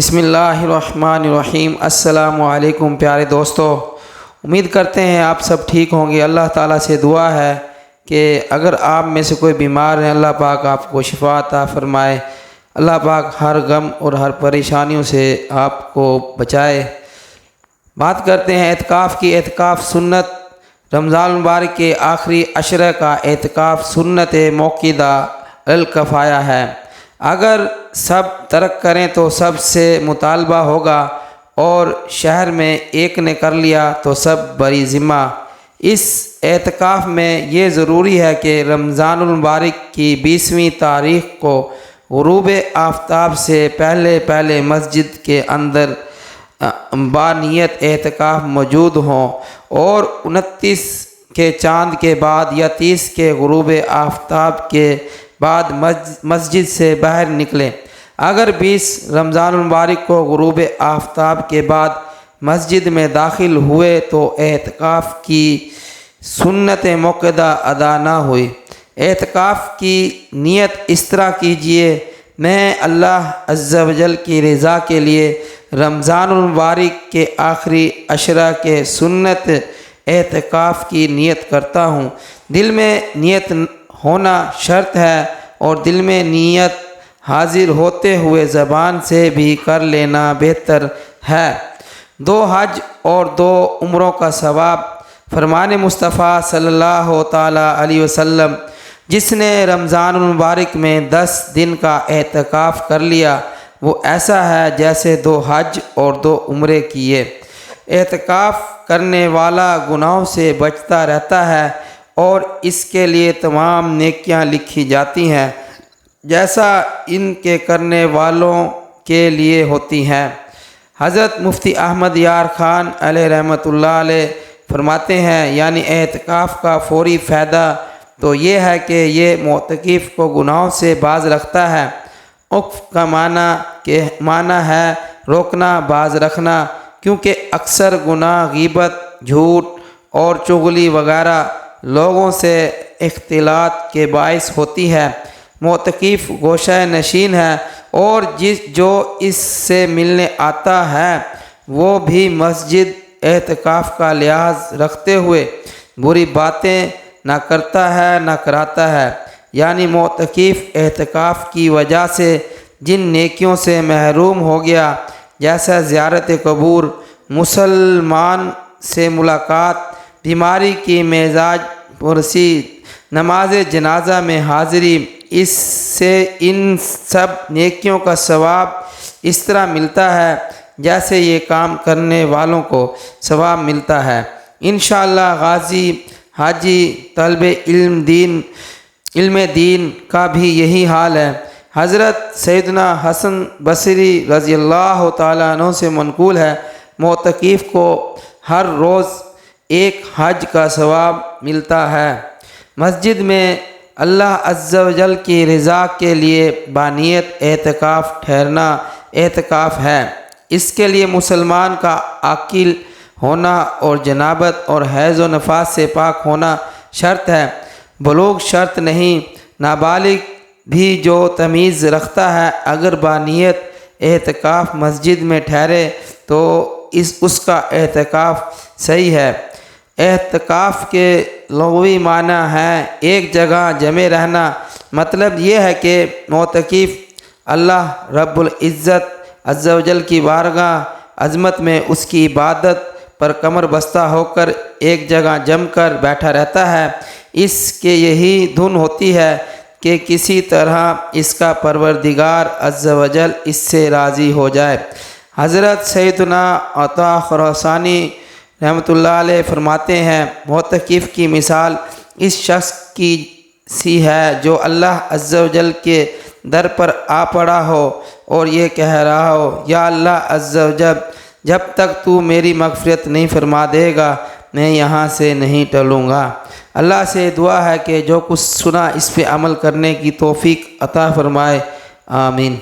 بسم اللہ الرحمن الرحیم۔ السلام علیکم پیارے دوستو، امید کرتے ہیں آپ سب ٹھیک ہوں گے۔ اللہ تعالیٰ سے دعا ہے کہ اگر آپ میں سے کوئی بیمار ہے، اللہ پاک آپ کو شفا عطا فرمائے، اللہ پاک ہر غم اور ہر پریشانیوں سے آپ کو بچائے۔ بات کرتے ہیں اعتکاف کی۔ اعتکاف سنت رمضان المبارک کے آخری عشرہ کا اعتکاف سنت موقدہ الکفایہ ہے۔ اگر سب ترک کریں تو سب سے مطالبہ ہوگا، اور شہر میں ایک نے کر لیا تو سب بری ذمہ۔ اس اعتکاف میں یہ ضروری ہے کہ رمضان المبارک کی 20ویں تاریخ کو غروب آفتاب سے پہلے مسجد کے اندر بانیت اعتکاف موجود ہوں، اور 29 کے چاند کے بعد یا 30 کے غروب آفتاب کے بعد مسجد سے باہر نکلیں۔ اگر 20 رمضان المبارک کو غروب آفتاب کے بعد مسجد میں داخل ہوئے تو اعتکاف کی سنت موقدہ ادا نہ ہوئی۔ اعتکاف کی نیت اس طرح کیجیے: میں اللہ عز و جل کی رضا کے لیے رمضان المبارک کے آخری عشرہ کے سنت اعتکاف کی نیت کرتا ہوں۔ دل میں نیت ہونا شرط ہے، اور دل میں نیت حاضر ہوتے ہوئے زبان سے بھی کر لینا بہتر ہے۔ 2 حج اور 2 عمروں کا ثواب۔ فرمان مصطفیٰ صلی اللہ تعالیٰ علیہ وسلم: جس نے رمضان المبارک میں 10 دن کا اعتکاف کر لیا، وہ ایسا ہے جیسے 2 حج اور 2 عمرے کیے۔ اعتکاف کرنے والا گناہوں سے بچتا رہتا ہے، اور اس کے لیے تمام نیکیاں لکھی جاتی ہیں جیسا ان کے کرنے والوں کے لیے ہوتی ہیں۔ حضرت مفتی احمد یار خان علیہ رحمۃ اللہ علیہ فرماتے ہیں، یعنی اعتکاف کا فوری فائدہ تو یہ ہے کہ یہ معتکف کو گناہوں سے باز رکھتا ہے۔ عقف کا معنی ہے روکنا، باز رکھنا، کیونکہ اکثر گناہ غیبت، جھوٹ اور چغلی وغیرہ لوگوں سے اختلاط کے باعث ہوتی ہے۔ معتکف گوشہ نشین ہے، اور جو اس سے ملنے آتا ہے وہ بھی مسجد اعتکاف کا لحاظ رکھتے ہوئے بری باتیں نہ کرتا ہے نہ کراتا ہے۔ یعنی معتکف اعتکاف کی وجہ سے جن نیکیوں سے محروم ہو گیا، جیسا زیارت قبور، مسلمان سے ملاقات، بیماری کی معراج پرسی، نماز جنازہ میں حاضری، اس سے ان سب نیکیوں کا ثواب اس طرح ملتا ہے جیسے یہ کام کرنے والوں کو ثواب ملتا ہے۔ انشاءاللہ غازی، حاجی، طالب علم دین کا بھی یہی حال ہے۔ حضرت سیدنا حسن بصری رضی اللہ تعالیٰ عنہ سے منقول ہے، معتکف کو ہر روز 1 حج کا ثواب ملتا ہے۔ مسجد میں اللہ عز و جل کی رضا کے لیے بانیت اعتکاف ٹھہرنا اعتکاف ہے۔ اس کے لیے مسلمان کا عاقل ہونا اور جنابت اور حیض و نفاس سے پاک ہونا شرط ہے، بلوغ شرط نہیں۔ نابالغ بھی جو تمیز رکھتا ہے اگر بانیت اعتکاف مسجد میں ٹھہرے تو اس کا اعتکاف صحیح ہے۔ اعتکاف کے لغوی معنی ہے ایک جگہ جمع رہنا۔ مطلب یہ ہے کہ معتکف اللہ رب العزت عز و جل کی بارگاہ عظمت میں اس کی عبادت پر کمر بستہ ہو کر ایک جگہ جم کر بیٹھا رہتا ہے۔ اس کے یہی دھن ہوتی ہے کہ کسی طرح اس کا پروردگار عز و جل اس سے راضی ہو جائے۔ حضرت سیدنا عطا خراسانی رحمۃ اللہ علیہ فرماتے ہیں، معتکف کی مثال اس شخص کی سی ہے جو اللہ عز و جل کے در پر آ پڑا ہو اور یہ کہہ رہا ہو، یا اللہ عز و جل، جب تک تو میری مغفرت نہیں فرما دے گا میں یہاں سے نہیں ٹلوں گا۔ اللہ سے دعا ہے کہ جو کچھ سنا اس پہ عمل کرنے کی توفیق عطا فرمائے، آمین۔